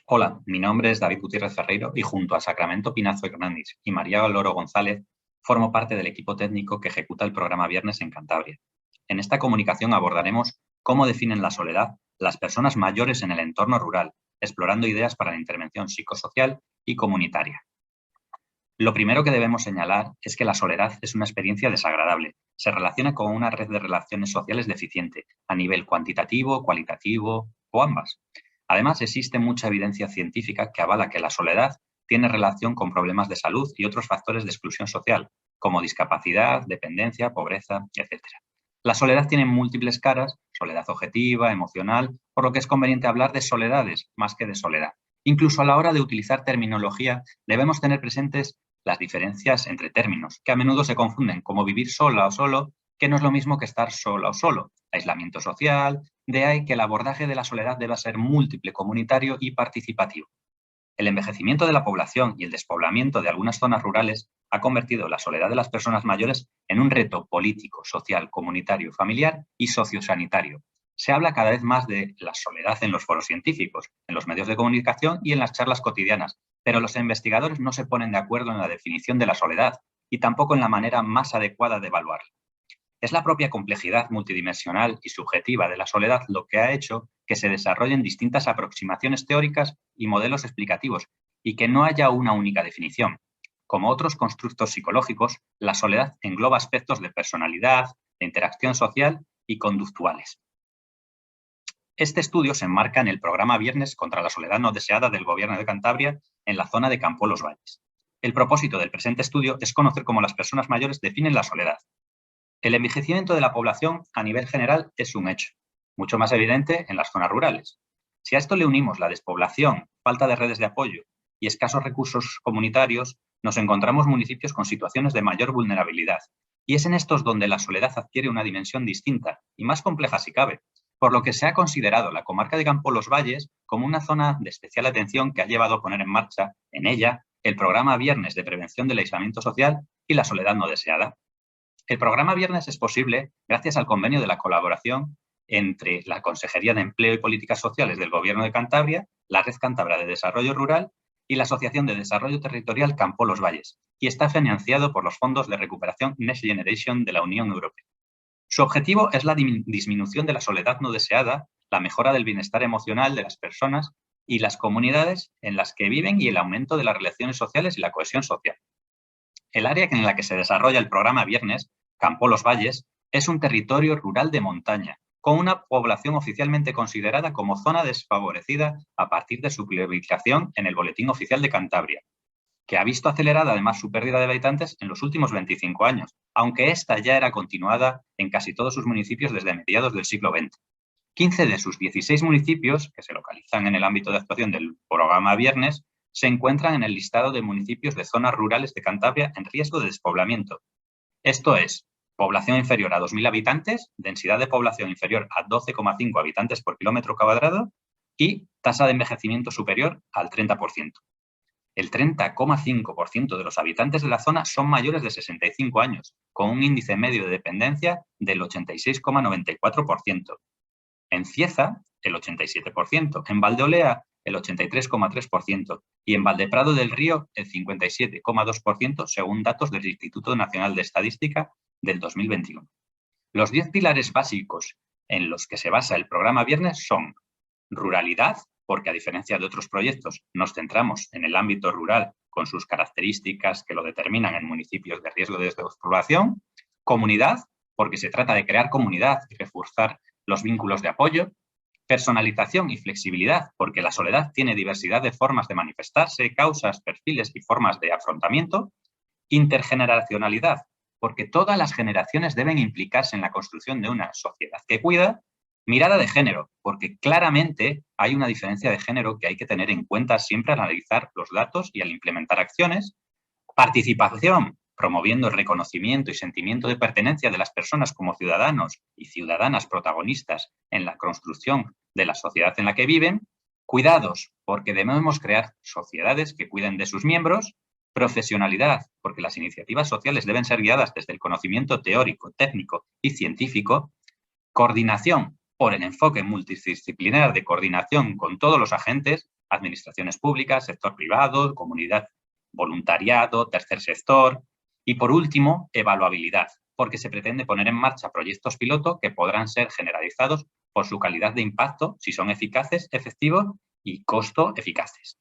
Hola, mi nombre es David Gutiérrez Ferreiro y junto a Sacramento Pinazo Hernández y María Loro González formo parte del equipo técnico que ejecuta el programa Viernes en Cantabria. En esta comunicación abordaremos cómo definen la soledad las personas mayores en el entorno rural, explorando ideas para la intervención psicosocial y comunitaria. Lo primero que debemos señalar es que la soledad es una experiencia desagradable. Se relaciona con una red de relaciones sociales deficiente, a nivel cuantitativo, cualitativo o ambas. Además, existe mucha evidencia científica que avala que la soledad tiene relación con problemas de salud y otros factores de exclusión social, como discapacidad, dependencia, pobreza, etc. La soledad tiene múltiples caras, soledad objetiva, emocional, por lo que es conveniente hablar de soledades más que de soledad. Incluso a la hora de utilizar terminología, debemos tener presentes las diferencias entre términos, que a menudo se confunden, como vivir sola o solo, que no es lo mismo que estar sola o solo. Aislamiento social, de ahí que el abordaje de la soledad deba ser múltiple, comunitario y participativo. El envejecimiento de la población y el despoblamiento de algunas zonas rurales ha convertido la soledad de las personas mayores en un reto político, social, comunitario, familiar y sociosanitario. Se habla cada vez más de la soledad en los foros científicos, en los medios de comunicación y en las charlas cotidianas, pero los investigadores no se ponen de acuerdo en la definición de la soledad y tampoco en la manera más adecuada de evaluarla. Es la propia complejidad multidimensional y subjetiva de la soledad lo que ha hecho que se desarrollen distintas aproximaciones teóricas y modelos explicativos y que no haya una única definición. Como otros constructos psicológicos, la soledad engloba aspectos de personalidad, de interacción social y conductuales. Este estudio se enmarca en el programa Viernes contra la soledad no deseada del Gobierno de Cantabria en la zona de Campo Los Valles. El propósito del presente estudio es conocer cómo las personas mayores definen la soledad. El envejecimiento de la población a nivel general es un hecho, mucho más evidente en las zonas rurales. Si a esto le unimos la despoblación, falta de redes de apoyo y escasos recursos comunitarios, nos encontramos municipios con situaciones de mayor vulnerabilidad. Y es en estos donde la soledad adquiere una dimensión distinta y más compleja si cabe, por lo que se ha considerado la comarca de Campo Los Valles como una zona de especial atención que ha llevado a poner en marcha, en ella, el programa Viernes de Prevención del Aislamiento Social y la Soledad No Deseada. El programa Viernes es posible gracias al convenio de la colaboración entre la Consejería de Empleo y Políticas Sociales del Gobierno de Cantabria, la Red Cántabra de Desarrollo Rural y la Asociación de Desarrollo Territorial Campo Los Valles, y está financiado por los fondos de recuperación Next Generation de la Unión Europea. Su objetivo es la disminución de la soledad no deseada, la mejora del bienestar emocional de las personas y las comunidades en las que viven y el aumento de las relaciones sociales y la cohesión social. El área en la que se desarrolla el programa Viernes, Campo Los Valles, es un territorio rural de montaña, con una población oficialmente considerada como zona desfavorecida a partir de su publicación en el Boletín Oficial de Cantabria, que ha visto acelerada además su pérdida de habitantes en los últimos 25 años, aunque esta ya era continuada en casi todos sus municipios desde mediados del siglo XX. 15 de sus 16 municipios, que se localizan en el ámbito de actuación del programa Viernes, se encuentran en el listado de municipios de zonas rurales de Cantabria en riesgo de despoblamiento. Esto es, población inferior a 2.000 habitantes, densidad de población inferior a 12,5 habitantes por kilómetro cuadrado y tasa de envejecimiento superior al 30%. El 30,5% de los habitantes de la zona son mayores de 65 años, con un índice medio de dependencia del 86,94%. En Cieza, el 87%, en Valdeolea, el 83,3% y en Valdeprado del Río, el 57,2%, según datos del Instituto Nacional de Estadística del 2021. Los 10 pilares básicos en los que se basa el programa Viernes son ruralidad, porque a diferencia de otros proyectos nos centramos en el ámbito rural con sus características que lo determinan en municipios de riesgo de despoblación, comunidad, porque se trata de crear comunidad y reforzar los vínculos de apoyo, personalización y flexibilidad, porque la soledad tiene diversidad de formas de manifestarse, causas, perfiles y formas de afrontamiento, intergeneracionalidad, porque todas las generaciones deben implicarse en la construcción de una sociedad que cuida, mirada de género, porque claramente hay una diferencia de género que hay que tener en cuenta siempre al analizar los datos y al implementar acciones, participación, promoviendo el reconocimiento y sentimiento de pertenencia de las personas como ciudadanos y ciudadanas protagonistas en la construcción de la sociedad en la que viven, cuidados, porque debemos crear sociedades que cuiden de sus miembros, profesionalidad, porque las iniciativas sociales deben ser guiadas desde el conocimiento teórico, técnico y científico, coordinación, por el enfoque multidisciplinar de coordinación con todos los agentes, administraciones públicas, sector privado, comunidad, voluntariado, tercer sector. Y por último, evaluabilidad, porque se pretende poner en marcha proyectos piloto que podrán ser generalizados por su calidad de impacto, si son eficaces, efectivos y costo eficaces.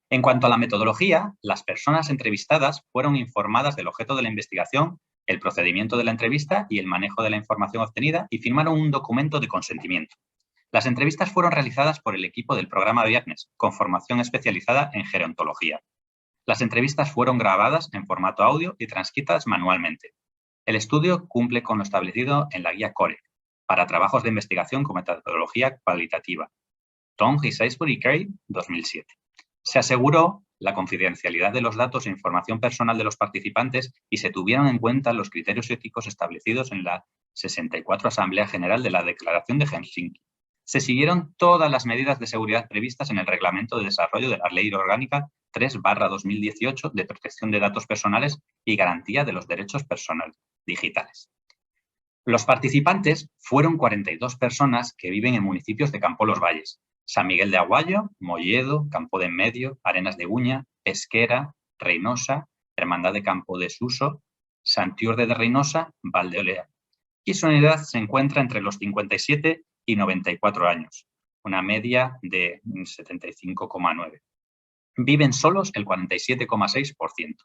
En cuanto a la metodología, las personas entrevistadas fueron informadas del objeto de la investigación, el procedimiento de la entrevista y el manejo de la información obtenida y firmaron un documento de consentimiento. Las entrevistas fueron realizadas por el equipo del programa Viernes, con formación especializada en gerontología. Las entrevistas fueron grabadas en formato audio y transcritas manualmente. El estudio cumple con lo establecido en la guía CORE para trabajos de investigación con metodología cualitativa. Tong y Salisbury Carey, 2007. Se aseguró la confidencialidad de los datos e información personal de los participantes y se tuvieron en cuenta los criterios éticos establecidos en la 64 Asamblea General de la Declaración de Helsinki. Se siguieron todas las medidas de seguridad previstas en el Reglamento de Desarrollo de la Ley Orgánica 3/2018 de protección de datos personales y garantía de los derechos personales digitales. Los participantes fueron 42 personas que viven en municipios de Campo-Los Valles, San Miguel de Aguayo, Molledo, Campo de Enmedio, Arenas de Buña, Pesquera, Reynosa, Hermandad de Campo de Suso, Santiurde de Reynosa, Valdeolea. Y su edad se encuentra entre los 57 y 94 años, una media de 75,9. Viven solos el 47,6%.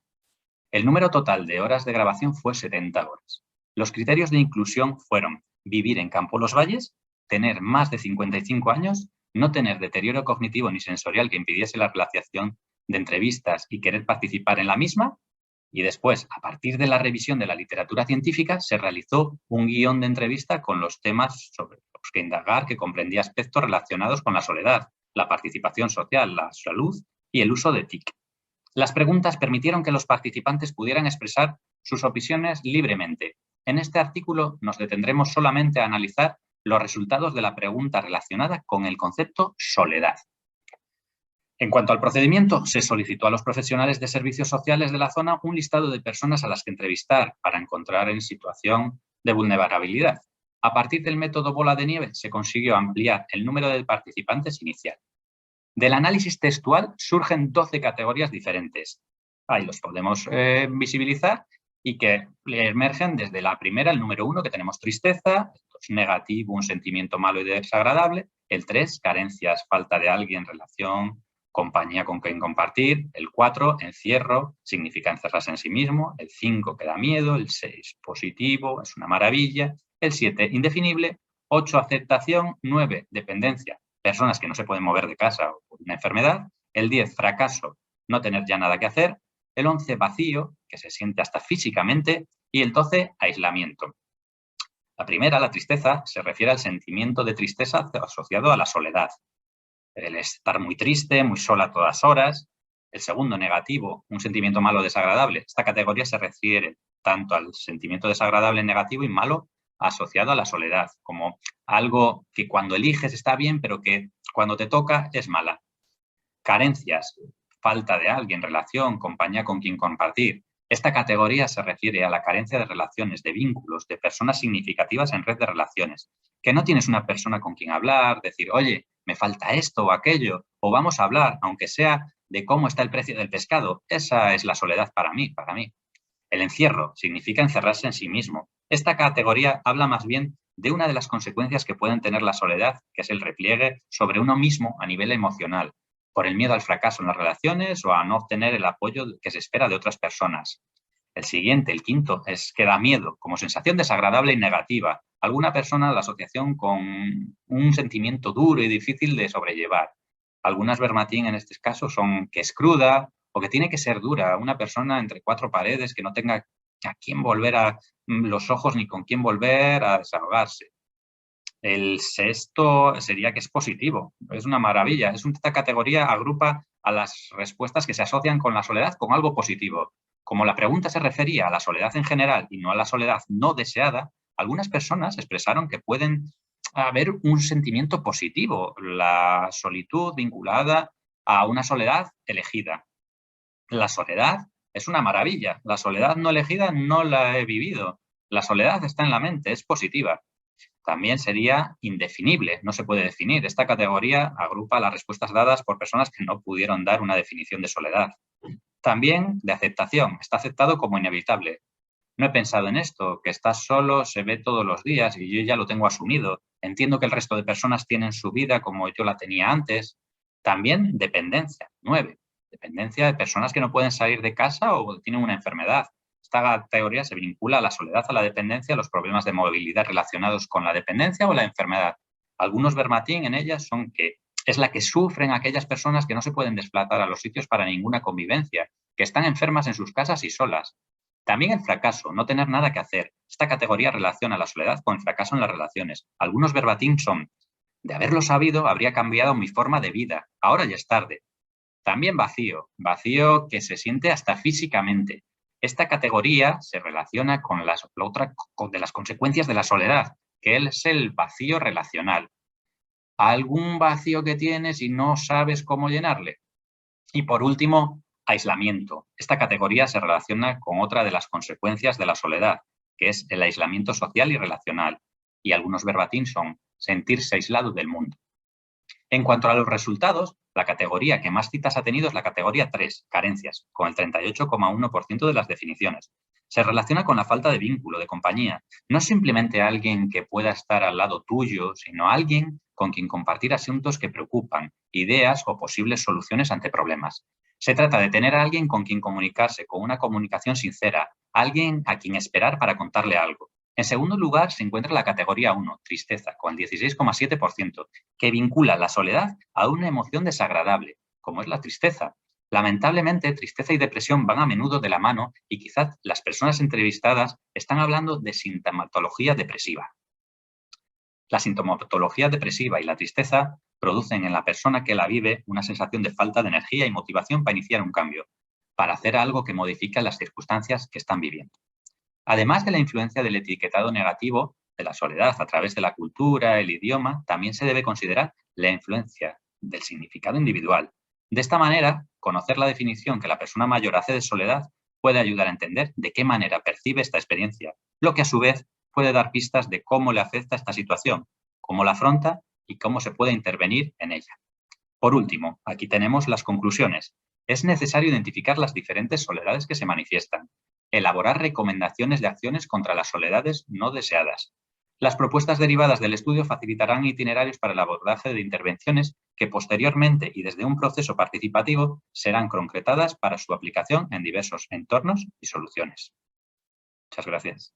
El número total de horas de grabación fue 70 horas. Los criterios de inclusión fueron vivir en Campo-Los Valles, tener más de 55 años, no tener deterioro cognitivo ni sensorial que impidiese la realización de entrevistas y querer participar en la misma. Y después, a partir de la revisión de la literatura científica, se realizó un guión de entrevista con los temas sobre los que indagar, que comprendía aspectos relacionados con la soledad, la participación social, la salud y el uso de TIC. Las preguntas permitieron que los participantes pudieran expresar sus opiniones libremente. En este artículo nos detendremos solamente a analizar los resultados de la pregunta relacionada con el concepto soledad. En cuanto al procedimiento, se solicitó a los profesionales de servicios sociales de la zona un listado de personas a las que entrevistar para encontrar en situación de vulnerabilidad. A partir del método bola de nieve se consiguió ampliar el número de participantes inicial. Del análisis textual surgen 12 categorías diferentes. Ahí los podemos visibilizar y que emergen desde la primera, el número 1, que tenemos tristeza, negativo, un sentimiento malo y desagradable. El 3, carencias, falta de alguien, relación, compañía con quien compartir. El 4, encierro, significa encerrarse en sí mismo. El 5, que da miedo. El 6, positivo, es una maravilla. El 7, indefinible. 8, aceptación. 9, dependencia, personas que no se pueden mover de casa o por una enfermedad. El 10, fracaso, no tener ya nada que hacer. El 11, vacío, que se siente hasta físicamente. Y el 12, aislamiento. La primera, la tristeza, se refiere al sentimiento de tristeza asociado a la soledad. El estar muy triste, muy sola a todas horas. El segundo, negativo, un sentimiento malo o desagradable. Esta categoría se refiere tanto al sentimiento desagradable, negativo y malo asociado a la soledad, como algo que cuando eliges está bien, pero que cuando te toca es mala. Carencias, falta de alguien, relación, compañía con quien compartir. Esta categoría se refiere a la carencia de relaciones, de vínculos, de personas significativas en red de relaciones. Que no tienes una persona con quien hablar, decir, oye, me falta esto o aquello, o vamos a hablar, aunque sea de cómo está el precio del pescado. Esa es la soledad para mí. El encierro significa encerrarse en sí mismo. Esta categoría habla más bien de una de las consecuencias que pueden tener la soledad, que es el repliegue sobre uno mismo a nivel emocional, por el miedo al fracaso en las relaciones o a no obtener el apoyo que se espera de otras personas. El siguiente, el quinto, es que da miedo, como sensación desagradable y negativa. Alguna persona la asociación con un sentimiento duro y difícil de sobrellevar. Algunas verbatim en este caso son que es cruda o que tiene que ser dura. Una persona entre cuatro paredes que no tenga a quién volver a los ojos ni con quién volver a desahogarse. El sexto sería que es positivo, es una maravilla. Esta categoría agrupa a las respuestas que se asocian con la soledad con algo positivo. Como la pregunta se refería a la soledad en general y no a la soledad no deseada, algunas personas expresaron que pueden haber un sentimiento positivo, la solitud vinculada a una soledad elegida. La soledad es una maravilla. La soledad no elegida no la he vivido. La soledad está en la mente, es positiva. También sería indefinible, no se puede definir. Esta categoría agrupa las respuestas dadas por personas que no pudieron dar una definición de soledad. También de aceptación, está aceptado como inevitable. No he pensado en esto, que estás solo se ve todos los días y yo ya lo tengo asumido. Entiendo que el resto de personas tienen su vida como yo la tenía antes. También dependencia, 9. Dependencia de personas que no pueden salir de casa o tienen una enfermedad. Esta categoría se vincula a la soledad, a la dependencia, a los problemas de movilidad relacionados con la dependencia o la enfermedad. Algunos verbatim en ellas son que es la que sufren aquellas personas que no se pueden desplazar a los sitios para ninguna convivencia, que están enfermas en sus casas y solas. También el fracaso, no tener nada que hacer. Esta categoría relaciona la soledad con el fracaso en las relaciones. Algunos verbatim son: de haberlo sabido, habría cambiado mi forma de vida. Ahora ya es tarde. También vacío, vacío que se siente hasta físicamente. Esta categoría se relaciona con otra de las consecuencias de la soledad, que es el vacío relacional. Algún vacío que tienes y no sabes cómo llenarle. Y por último, aislamiento. Esta categoría se relaciona con otra de las consecuencias de la soledad, que es el aislamiento social y relacional. Y algunos verbatim son sentirse aislado del mundo. En cuanto a los resultados, la categoría que más citas ha tenido es la categoría 3, carencias, con el 38,1% de las definiciones. Se relaciona con la falta de vínculo, de compañía. No simplemente alguien que pueda estar al lado tuyo, sino alguien con quien compartir asuntos que preocupan, ideas o posibles soluciones ante problemas. Se trata de tener a alguien con quien comunicarse, con una comunicación sincera, alguien a quien esperar para contarle algo. En segundo lugar, se encuentra la categoría 1, tristeza, con el 16,7%, que vincula la soledad a una emoción desagradable, como es la tristeza. Lamentablemente, tristeza y depresión van a menudo de la mano y quizás las personas entrevistadas están hablando de sintomatología depresiva. La sintomatología depresiva y la tristeza producen en la persona que la vive una sensación de falta de energía y motivación para iniciar un cambio, para hacer algo que modifique las circunstancias que están viviendo. Además de la influencia del etiquetado negativo de la soledad a través de la cultura, el idioma, también se debe considerar la influencia del significado individual. De esta manera, conocer la definición que la persona mayor hace de soledad puede ayudar a entender de qué manera percibe esta experiencia, lo que a su vez puede dar pistas de cómo le afecta esta situación, cómo la afronta y cómo se puede intervenir en ella. Por último, aquí tenemos las conclusiones. Es necesario identificar las diferentes soledades que se manifiestan, elaborar recomendaciones de acciones contra las soledades no deseadas. Las propuestas derivadas del estudio facilitarán itinerarios para el abordaje de intervenciones que posteriormente y desde un proceso participativo serán concretadas para su aplicación en diversos entornos y soluciones. Muchas gracias.